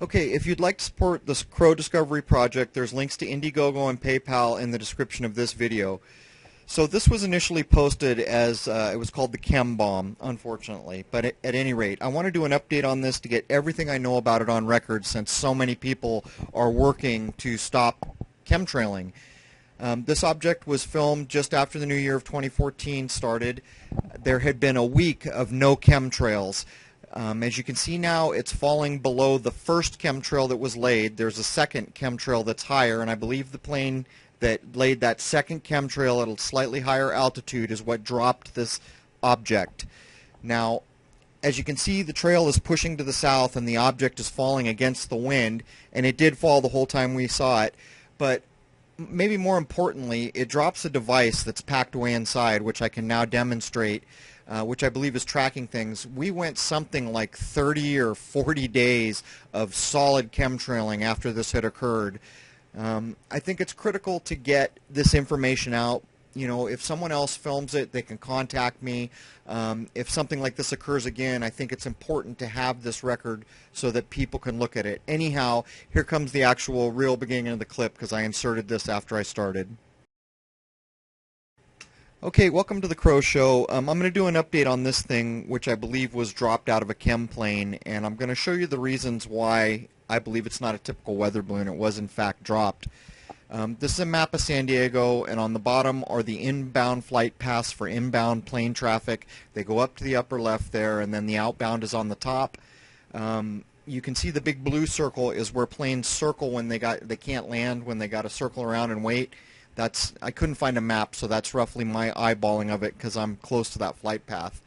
Okay, if you'd like to support this Crow Discovery project, there's links to Indiegogo and PayPal in the description of this video. So this was initially posted as, it was called the Chembomb, unfortunately. But at any rate, I want to do an update on this to get everything I know about it on record, since so many people are working to stop chemtrailing. This object was filmed just after the new year of 2014 started. There had been a week of no chemtrails. As you can see now, it's falling below the first chemtrail that was laid. There's a second chemtrail that's higher, and I believe the plane that laid that second chemtrail at a slightly higher altitude is what dropped this object. Now, as you can see, the trail is pushing to the south and the object is falling against the wind, and it did fall the whole time we saw it, but maybe more importantly, it drops a device that's packed away inside, which I can now demonstrate, which I believe is tracking things. We went something like 30 or 40 days of solid chemtrailing after this had occurred. I think it's critical to get this information out. You know, if someone else films it, they can contact me. If something like this occurs again, I think it's important to have this record so that people can look at it. Anyhow, here comes the actual real beginning of the clip, because I inserted this after I started. Okay, welcome to the Crow Show. I'm going to do an update on this thing, which I believe was dropped out of a Chemplane, and I'm going to show you the reasons why I believe it's not a typical weather balloon. It was in fact dropped. This is a map of San Diego, and on the bottom are the inbound flight paths for inbound plane traffic. They go up to the upper left there, and then the outbound is on the top. You can see the big blue circle is where planes circle when they can't land, when they got to circle around and wait. I couldn't find a map, so that's roughly my eyeballing of it because I'm close to that flight path.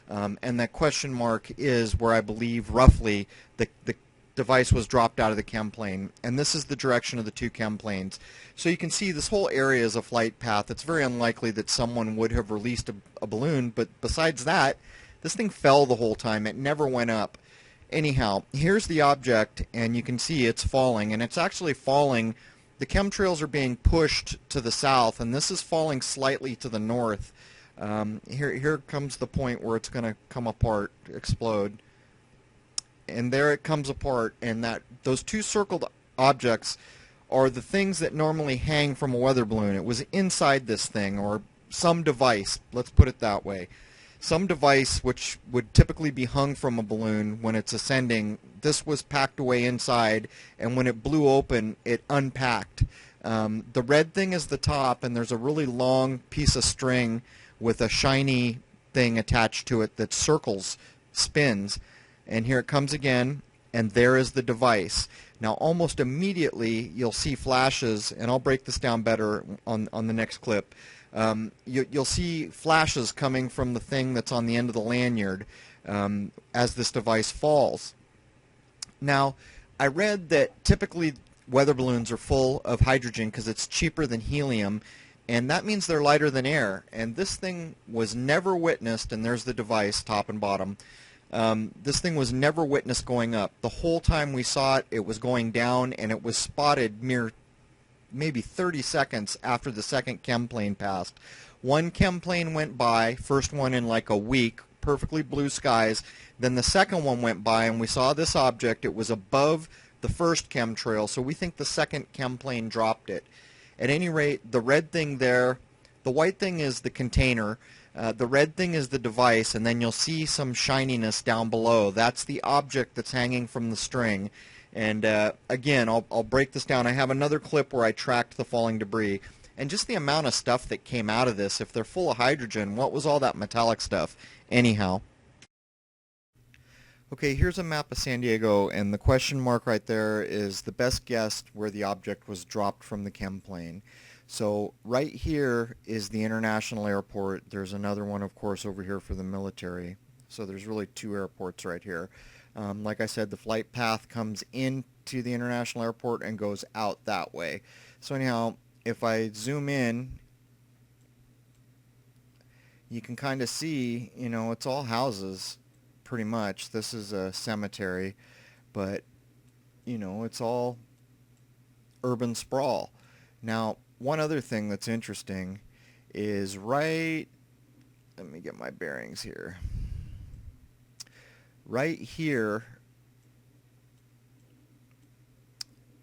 And that question mark is where I believe roughly the device was dropped out of the Chemplane, and this is the direction of the two Chemplanes. So you can see this whole area is a flight path. It's very unlikely that someone would have released a balloon, but besides that, this thing fell the whole time. It never went up. Anyhow, here's the object, and you can see it's falling, and it's actually falling. The chemtrails are being pushed to the south, and this is falling slightly to the north. Here comes the point where it's going to come apart, explode. And there it comes apart, and those two circled objects are the things that normally hang from a weather balloon. It was inside this thing, or some device, let's put it that way. Some device which would typically be hung from a balloon when it's ascending, this was packed away inside, and when it blew open, it unpacked. The red thing is the top, and there's a really long piece of string with a shiny thing attached to it that circles, spins. And here it comes again, and there is the device. Now almost immediately you'll see flashes, and I'll break this down better on the next clip. You'll see flashes coming from the thing that's on the end of the lanyard as this device falls. Now, I read that typically weather balloons are full of hydrogen because it's cheaper than helium, and that means they're lighter than air. And this thing was never witnessed, and there's the device, top and bottom. This thing was never witnessed going up. The whole time we saw it, it was going down, and it was spotted maybe 30 seconds after the second Chemplane passed. One Chemplane went by, first one in like a week, perfectly blue skies. Then the second one went by, and we saw this object. It was above the first chemtrail, so we think the second Chemplane dropped it. At any rate, the red thing there, the white thing is the container. The red thing is the device, and then you'll see some shininess down below. That's the object that's hanging from the string. And again, I'll break this down. I have another clip where I tracked the falling debris. And just the amount of stuff that came out of this, if they're full of hydrogen, what was all that metallic stuff? Anyhow. Okay, here's a map of San Diego, and the question mark right there is the best guess where the object was dropped from the Chemplane. So right here is the international airport. There's another one, of course, over here for the military. So there's really two airports right here. Like I said, the flight path comes into the international airport and goes out that way. So anyhow, if I zoom in, you can kind of see, you know, it's all houses pretty much. This is a cemetery, but, you know, it's all urban sprawl. Now, one other thing that's interesting is let me get my bearings here. Right here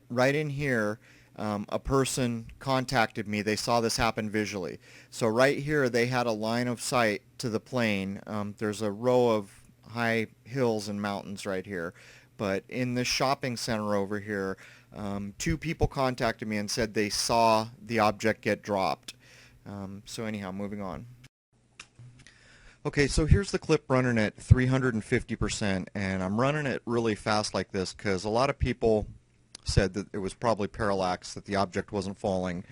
right in here, a person contacted me. They saw this happen visually. So right here, they had a line of sight to the plane. There's a row of high hills and mountains right here. But in this shopping center over here, two people contacted me and said they saw the object get dropped. So anyhow, moving on. Okay, so here's the clip running at 350%, and I'm running it really fast like this because a lot of people said that it was probably parallax, that the object wasn't falling.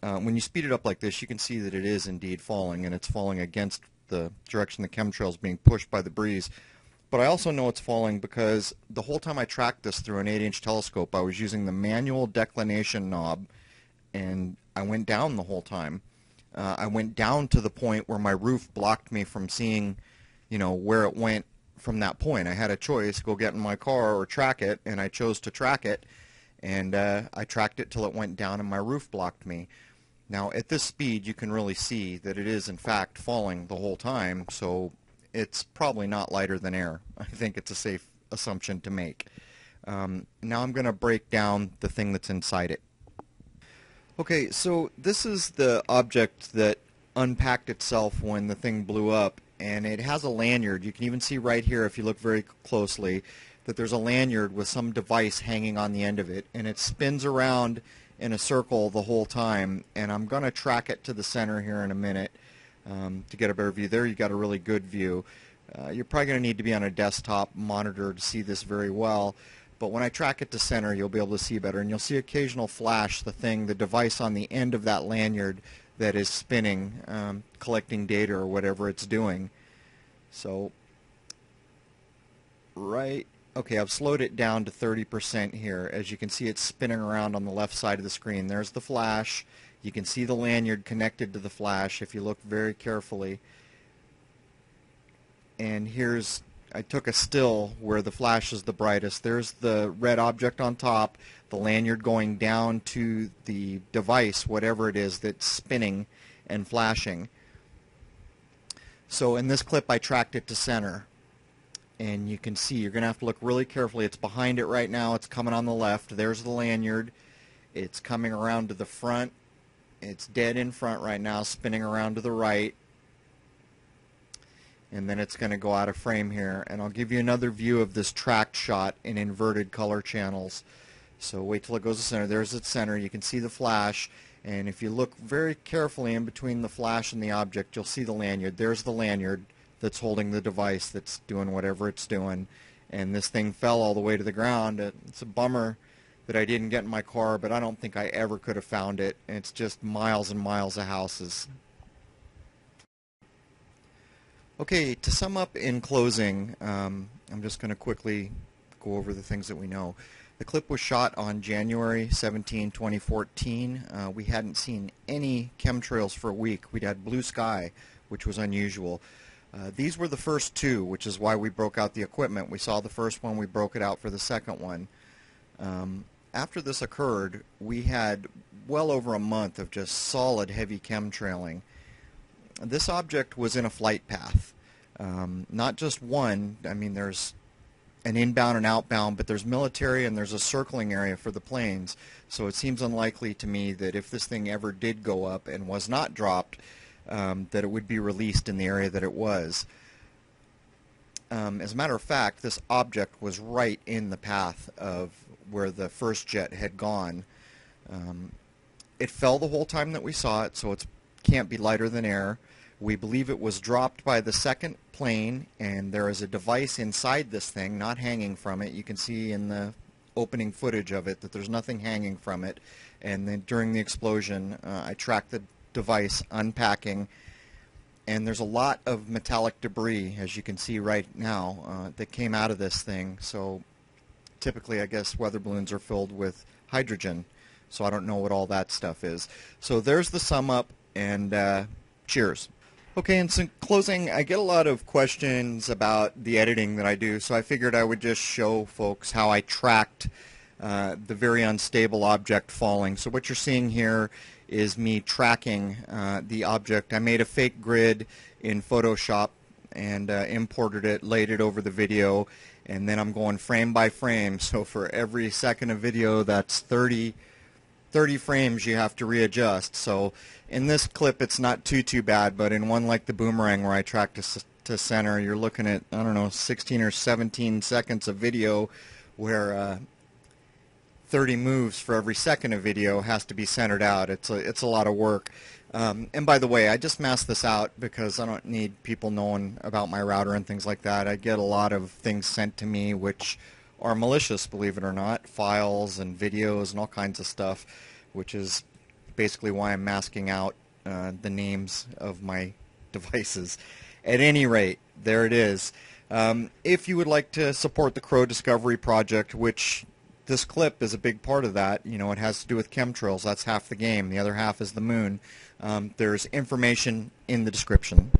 When you speed it up like this, you can see that it is indeed falling, and it's falling against the direction the chemtrail is being pushed by the breeze. But I also know it's falling because the whole time I tracked this through an 8-inch telescope, I was using the manual declination knob, and I went down the whole time. I went down to the point where my roof blocked me from seeing, where it went from that point. I had a choice, go get in my car or track it, and I chose to track it, and I tracked it till it went down and my roof blocked me. Now, at this speed, you can really see that it is, in fact, falling the whole time, so it's probably not lighter than air. I think it's a safe assumption to make. Now I'm going to break down the thing that's inside it. Okay, so this is the object that unpacked itself when the thing blew up, and it has a lanyard. You can even see right here, if you look very closely, that there's a lanyard with some device hanging on the end of it, and it spins around in a circle the whole time, and I'm going to track it to the center here in a minute to get a better view. There you got a really good view. You're probably going to need to be on a desktop monitor to see this very well. But when I track it to center, you'll be able to see better. And you'll see occasional flash, the device on the end of that lanyard that is spinning, collecting data or whatever it's doing. So, okay, I've slowed it down to 30% here. As you can see, it's spinning around on the left side of the screen. There's the flash. You can see the lanyard connected to the flash if you look very carefully. And I took a still where the flash is the brightest. There's the red object on top, the lanyard going down to the device, whatever it is that's spinning and flashing. So in this clip I tracked it to center. And you can see, you're going to have to look really carefully. It's behind it right now. It's coming on the left. There's the lanyard. It's coming around to the front. It's dead in front right now, spinning around to the right. And then it's going to go out of frame here, and I'll give you another view of this tracked shot in inverted color channels. So wait till it goes to center. There's its center. You can see the flash, and if you look very carefully in between the flash and the object, you'll see the lanyard. There's the lanyard that's holding the device that's doing whatever it's doing, and this thing fell all the way to the ground. It's a bummer that I didn't get in my car, but I don't think I ever could have found it. It's just miles and miles of houses. Okay, to sum up in closing, I'm just going to quickly go over the things that we know. The clip was shot on January 17, 2014. We hadn't seen any chemtrails for a week. We'd had blue sky, which was unusual. These were the first two, which is why we broke out the equipment. We saw the first one, we broke it out for the second one. After this occurred, we had well over a month of just solid heavy chemtrailing. This object was in a flight path. Not just one. I mean, there's an inbound and outbound, but there's military and there's a circling area for the planes. So it seems unlikely to me that if this thing ever did go up and was not dropped, that it would be released in the area that it was. As a matter of fact, this object was right in the path of where the first jet had gone. It fell the whole time that we saw it, so it can't be lighter than air. We believe it was dropped by the second plane, and there is a device inside this thing, not hanging from it. You can see in the opening footage of it that there's nothing hanging from it. And then during the explosion, I tracked the device unpacking, and there's a lot of metallic debris, as you can see right now, that came out of this thing. So typically, I guess, weather balloons are filled with hydrogen, so I don't know what all that stuff is. So there's the sum up, and cheers. Okay, in closing, I get a lot of questions about the editing that I do, so I figured I would just show folks how I tracked the very unstable object falling. So what you're seeing here is me tracking the object. I made a fake grid in Photoshop, and imported it, laid it over the video, and then I'm going frame by frame. So for every second of video, that's 30 frames you have to readjust. So in this clip it's not too bad, but in one like the boomerang where I track to center, you're looking at, I don't know, 16 or 17 seconds of video where 30 moves for every second of video has to be centered out. It's a lot of work. And by the way, I just masked this out because I don't need people knowing about my router and things like that. I get a lot of things sent to me which are malicious, believe it or not, files and videos and all kinds of stuff, which is basically why I'm masking out the names of my devices. At any rate, there it is. If you would like to support the Crow Discovery Project, which this clip is a big part of that, you know, it has to do with chemtrails. That's half the game. The other half is the moon. There's information in the description.